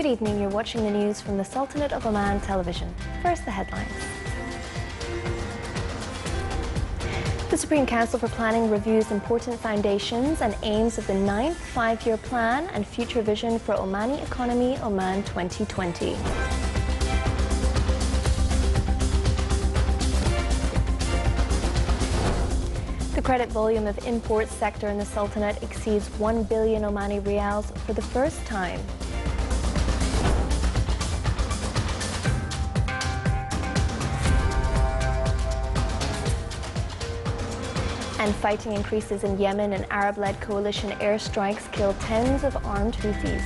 Good evening, you're watching the news from the Sultanate of Oman television. First, the headlines. The Supreme Council for Planning reviews important foundations and aims of the 9th five-year plan and future vision for Omani economy, Oman 2020. The credit volume of imports sector in the Sultanate exceeds 1 billion Omani riyals for the first time. And fighting increases in Yemen, and Arab-led coalition airstrikes kill tens of armed Houthis.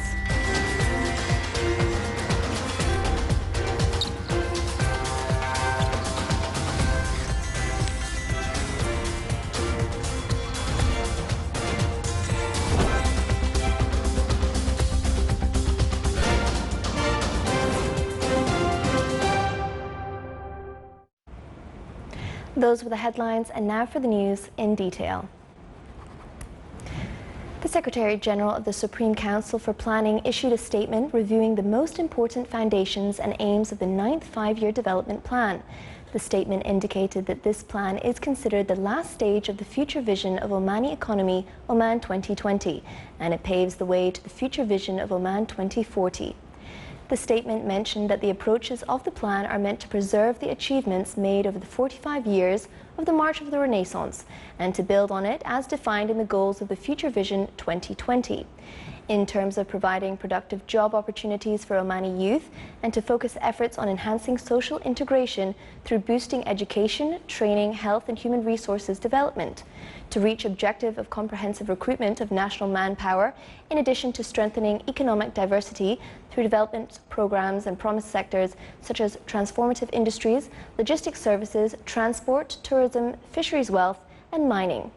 Those were the headlines, and now for the news in detail. The Secretary-General of the Supreme Council for Planning issued a statement reviewing the most important foundations and aims of the 9th five-year development plan. The statement indicated that this plan is considered the last stage of the future vision of Omani economy, Oman 2020, and it paves the way to the future vision of Oman 2040. The statement mentioned that the approaches of the plan are meant to preserve the achievements made over the 45 years of the March of the Renaissance and to build on it as defined in the goals of the Future Vision 2020. In terms of providing productive job opportunities for Omani youth and to focus efforts on enhancing social integration through boosting education, training, health and human resources development, to reach objective of comprehensive recruitment of national manpower, in addition to strengthening economic diversity through development programs and promised sectors such as transformative industries, logistics services, transport, tourism, fisheries wealth and mining.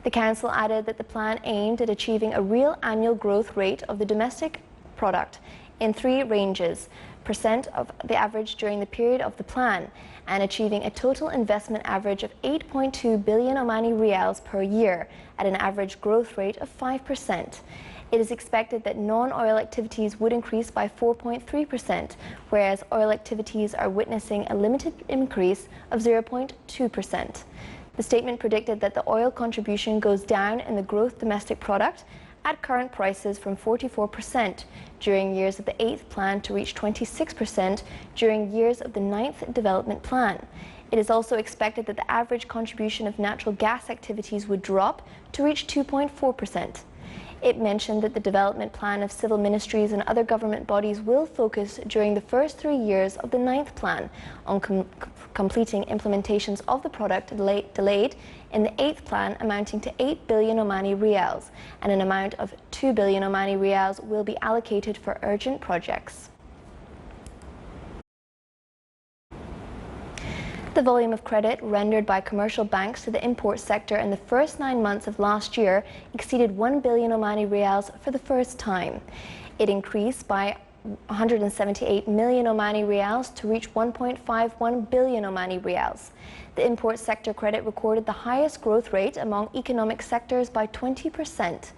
The Council added that the plan aimed at achieving a real annual growth rate of the domestic product in three ranges: % of the average during the period of the plan, and achieving a total investment average of 8.2 billion Omani riyals per year at an average growth rate of 5%. It is expected that non-oil activities would increase by 4.3%, whereas oil activities are witnessing a limited increase of 0.2%. The statement predicted that the oil contribution goes down in the gross domestic product at current prices from 44% during years of the 8th plan to reach 26% during years of the 9th development plan. It is also expected that the average contribution of natural gas activities would drop to reach 2.4%. It mentioned that the development plan of civil ministries and other government bodies will focus during the first 3 years of the 9th plan on completing implementations of the product delayed in the 8th plan, amounting to 8 billion Omani riyals, and an amount of 2 billion Omani riyals will be allocated for urgent projects. The volume of credit rendered by commercial banks to the import sector in the first 9 months of last year exceeded 1 billion Omani riyals for the first time. It increased by 178 million Omani riyals to reach 1.51 billion Omani riyals. The import sector credit recorded the highest growth rate among economic sectors by 20%.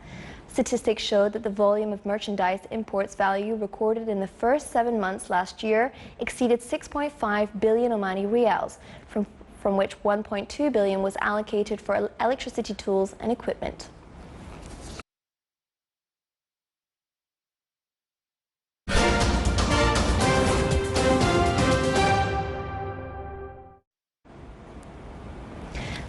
Statistics showed that the volume of merchandise imports value recorded in the first 7 months last year exceeded 6.5 billion Omani riyals, from which 1.2 billion was allocated for electricity tools and equipment.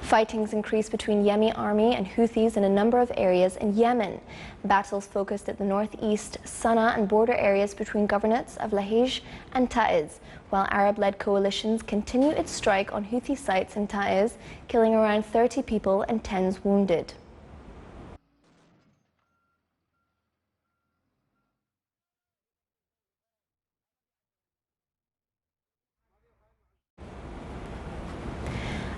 Fightings increased between Yemeni army and Houthis in a number of areas in Yemen. Battles focused at the northeast Sana'a and border areas between governorates of Lahij and Taiz, while Arab-led coalitions continue its strike on Houthi sites in Taiz, killing around 30 people and tens wounded.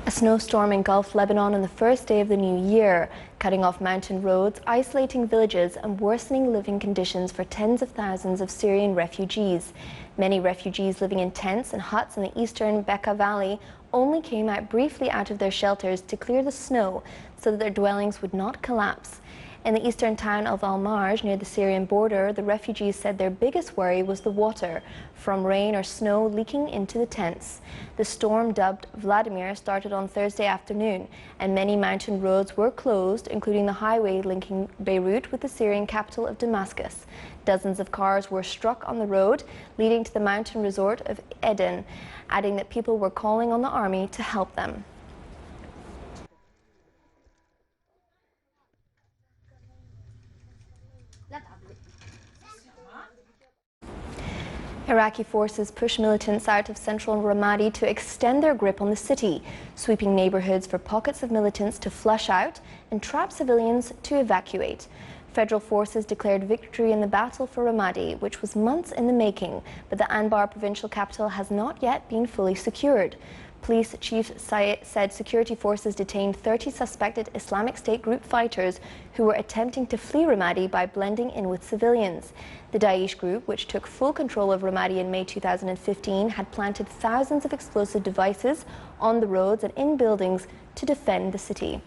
A snowstorm engulfed Lebanon on the first day of the new year, cutting off mountain roads, isolating villages and worsening living conditions for tens of thousands of Syrian refugees. Many refugees living in tents and huts in the eastern Bekaa Valley only came out briefly out of their shelters to clear the snow so that their dwellings would not collapse. In the eastern town of Al-Marj, near the Syrian border, the refugees said their biggest worry was the water from rain or snow leaking into the tents. The storm, dubbed Vladimir, started on Thursday afternoon, and many mountain roads were closed, including the highway linking Beirut with the Syrian capital of Damascus. Dozens of cars were struck on the road leading to the mountain resort of Eden, adding that people were calling on the army to help them. Iraqi forces push militants out of central Ramadi to extend their grip on the city, sweeping neighborhoods for pockets of militants to flush out and trap civilians to evacuate. Federal forces declared victory in the battle for Ramadi, which was months in the making, but the Anbar provincial capital has not yet been fully secured. Police chief said security forces detained 30 suspected Islamic State group fighters who were attempting to flee Ramadi by blending in with civilians. The Daesh group, which took full control of Ramadi in May 2015, had planted thousands of explosive devices on the roads and in buildings to defend the city.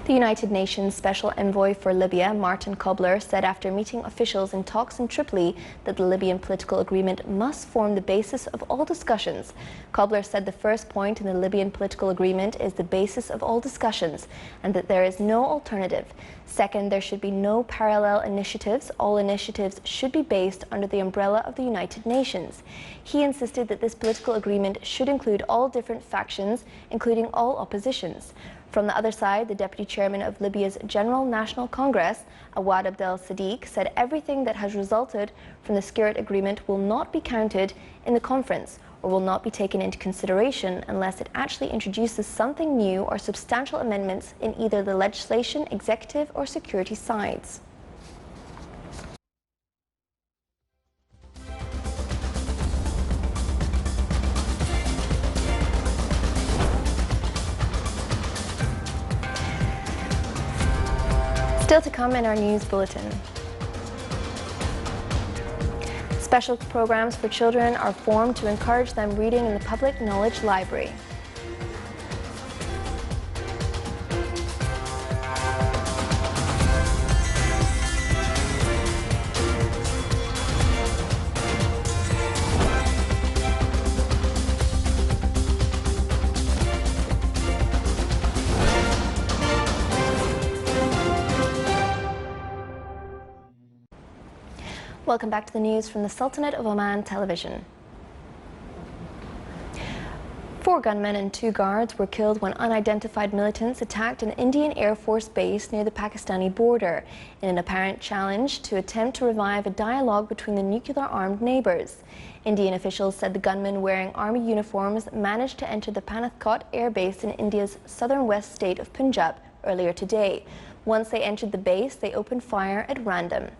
The United Nations Special Envoy for Libya, Martin Kobler, said after meeting officials in talks in Tripoli that the Libyan political agreement must form the basis of all discussions. Kobler said the first point in the Libyan political agreement is the basis of all discussions and that there is no alternative. Second, there should be no parallel initiatives. All initiatives should be based under the umbrella of the United Nations. He insisted that this political agreement should include all different factions, including all oppositions. From the other side, the deputy chairman of Libya's General National Congress, Awad Abdel Sadiq, said everything that has resulted from the Skirt Agreement will not be counted in the conference or will not be taken into consideration unless it actually introduces something new or substantial amendments in either the legislation, executive or security sides. Still to come in our news bulletin. Special programs for children are formed to encourage them reading in the public knowledge library. Welcome back to the news from the Sultanate of Oman television. 4 gunmen and 2 guards were killed when unidentified militants attacked an Indian Air Force base near the Pakistani border in an apparent challenge to attempt to revive a dialogue between the nuclear-armed neighbors. Indian officials said the gunmen wearing army uniforms managed to enter the Panathkot air base in India's southern west state of Punjab earlier today. Once they entered the base, they opened fire at random.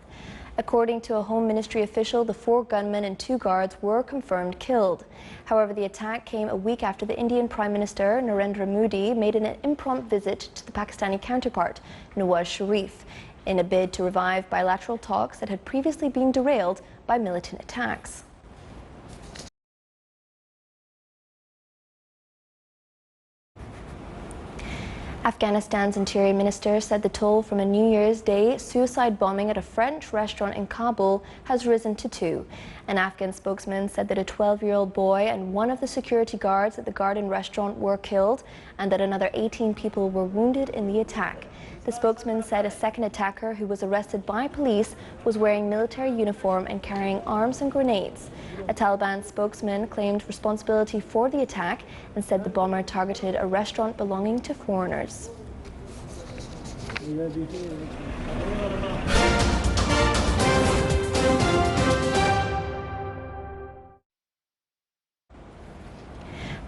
According to a Home Ministry official, the 4 gunmen and 2 guards were confirmed killed. However, the attack came a week after the Indian Prime Minister Narendra Modi made an impromptu visit to the Pakistani counterpart, Nawaz Sharif, in a bid to revive bilateral talks that had previously been derailed by militant attacks. Afghanistan's Interior Minister said the toll from a New Year's Day suicide bombing at a French restaurant in Kabul has risen to 2. An Afghan spokesman said that a 12-year-old boy and one of the security guards at the Garden restaurant were killed and that another 18 people were wounded in the attack. The spokesman said a second attacker who was arrested by police was wearing military uniform and carrying arms and grenades. A Taliban spokesman claimed responsibility for the attack and said the bomber targeted a restaurant belonging to foreigners.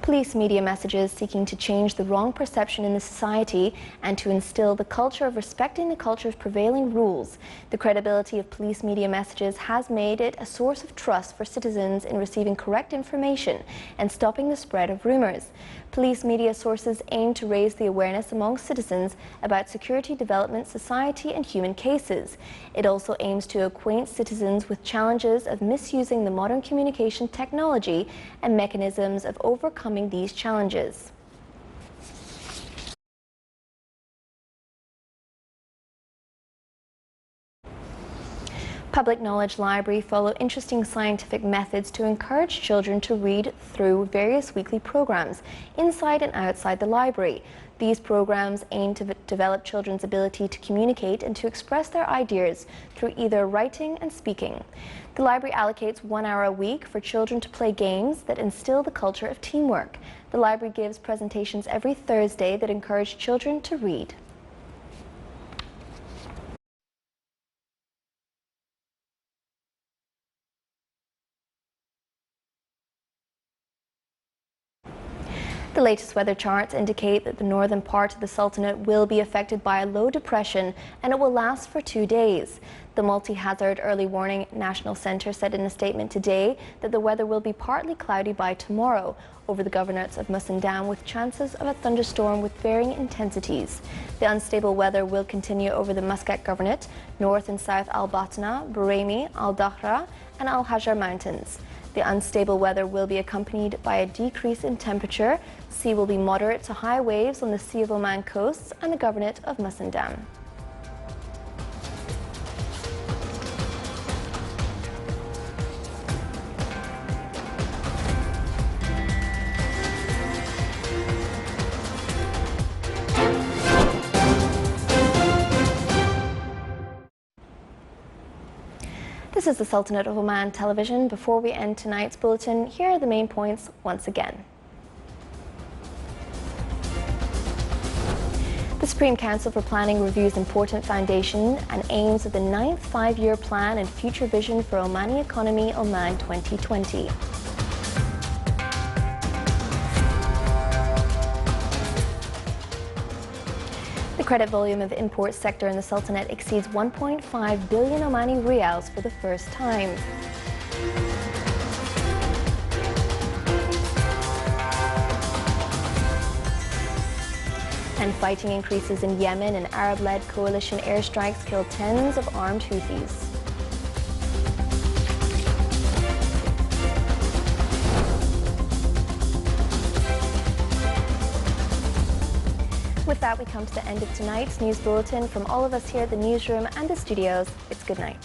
Police media messages seeking to change the wrong perception in the society and to instill the culture of respecting the culture's prevailing rules. The credibility of police media messages has made it a source of trust for citizens in receiving correct information and stopping the spread of rumors. Police media sources aim to raise the awareness among citizens about security development, society and human cases. It also aims to acquaint citizens with challenges of misusing the modern communication technology and mechanisms of overcoming these challenges. Public Knowledge Library follow interesting scientific methods to encourage children to read through various weekly programs inside and outside the library. These programs aim to develop children's ability to communicate and to express their ideas through either writing and speaking. The library allocates 1 hour a week for children to play games that instill the culture of teamwork. The library gives presentations every Thursday that encourage children to read. The latest weather charts indicate that the northern part of the Sultanate will be affected by a low depression and it will last for 2 days. The Multi-Hazard Early Warning National Centre said in a statement today that the weather will be partly cloudy by tomorrow over the governorates of Musandam with chances of a thunderstorm with varying intensities. The unstable weather will continue over the Muscat Governorate, North and South Al-Batna, Buraymi, Al-Dakhra and Al-Hajar Mountains. The unstable weather will be accompanied by a decrease in temperature. Sea will be moderate to high waves on the Sea of Oman coasts and the governorate of Musandam. This is the Sultanate of Oman television. Before we end tonight's bulletin, here are the main points once again. The Supreme Council for Planning reviews important foundation and aims of the 9th five-year plan and future vision for Omani economy Oman 2020. The credit volume of the import sector in the Sultanate exceeds 1.5 billion Omani riyals for the first time. And fighting increases in Yemen and Arab-led coalition airstrikes killed tens of armed Houthis. With that, we come to the end of tonight's news bulletin. From all of us here at the newsroom and the studios, it's good night.